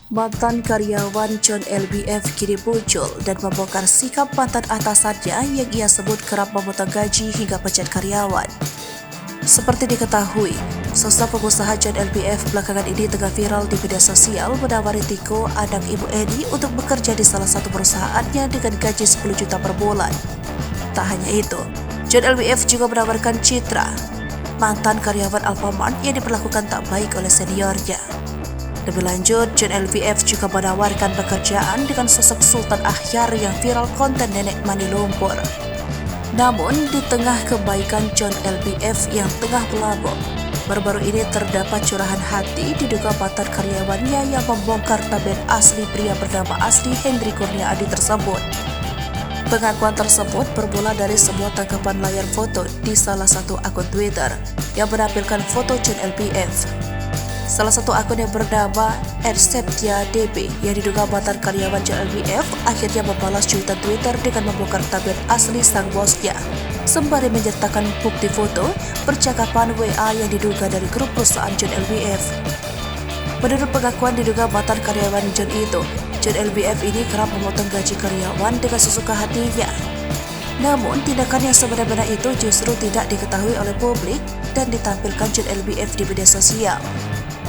Mantan karyawan John LBF kini muncul dan membongkar sikap mantan atasannya yang ia sebut kerap memotong gaji hingga pecat karyawan. Seperti diketahui, sosok pengusaha John LBF belakangan ini tengah viral di media sosial menawari Tiko, anak Ibu Edi, untuk bekerja di salah satu perusahaannya dengan gaji 10 juta per bulan. Tak hanya itu, John LBF juga menawarkan Citra, mantan karyawan Alfamart yang diperlakukan tak baik oleh seniornya. Lebih lanjut, John LBF juga menawarkan pekerjaan dengan sosok Sultan Akhyar yang viral konten nenek mani lumpur. Namun, di tengah kebaikan John LBF yang tengah melambung, baru-baru ini terdapat curahan hati diduga mantan karyawannya yang membongkar tabir asli pria bernama asli Hendri Kurnia Adi tersebut. Pengakuan tersebut bermula dari sebuah tangkapan layar foto di salah satu akun Twitter yang menampilkan foto John LBF. Salah satu akun yang bernama @septiadb yang diduga mantan karyawan John LBF akhirnya membalas cuitan Twitter dengan membongkar tabir asli sang bosnya, sembari menyertakan bukti foto percakapan WA yang diduga dari grup perusahaan John LBF. Menurut pengakuan diduga mantan karyawan John itu, John LBF ini kerap memotong gaji karyawan dengan sesuka hatinya. Namun, tindakan yang sebenarnya itu justru tidak diketahui oleh publik dan ditampilkan John LBF di media sosial.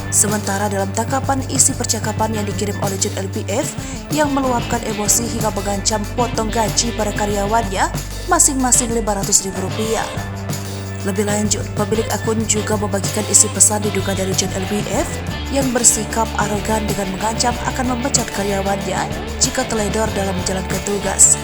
Sementara dalam tangkapan isi percakapan yang dikirim oleh John LBF yang meluapkan emosi hingga mengancam potong gaji para karyawannya masing-masing Rp500.000. Lebih lanjut, pemilik akun juga membagikan isi pesan diduga dari John LBF yang bersikap arogan dengan mengancam akan memecat karyawannya jika teledor dalam menjalankan tugas.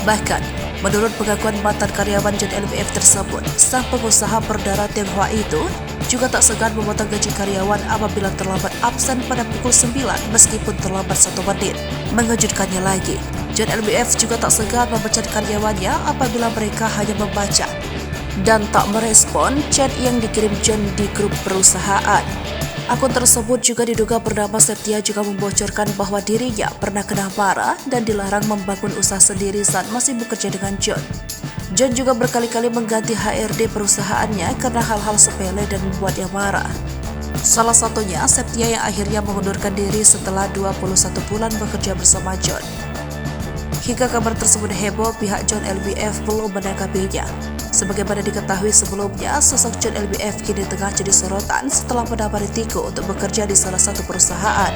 Bahkan, menurut pengakuan mantan karyawan John LBF tersebut, sang pengusaha berdarah Tionghoa itu juga tak segan memotong gaji karyawan apabila terlambat absen pada pukul 9 meskipun terlambat 1 menit. Mengejutkannya lagi, John LBF juga tak segan memecat karyawannya apabila mereka hanya membaca dan tak merespon chat yang dikirim John di grup perusahaan. Akun tersebut juga diduga bernama Septia juga membocorkan bahwa dirinya pernah kena marah dan dilarang membangun usaha sendiri saat masih bekerja dengan John. John juga berkali-kali mengganti HRD perusahaannya karena hal-hal sepele dan membuatnya marah. Salah satunya Septia yang akhirnya mengundurkan diri setelah 21 bulan bekerja bersama John. Hingga kabar tersebut heboh, pihak John LBF belum menanggapinya. Sebagaimana diketahui sebelumnya, sosok John LBF kini tengah jadi sorotan setelah menawari Tiko untuk bekerja di salah satu perusahaan.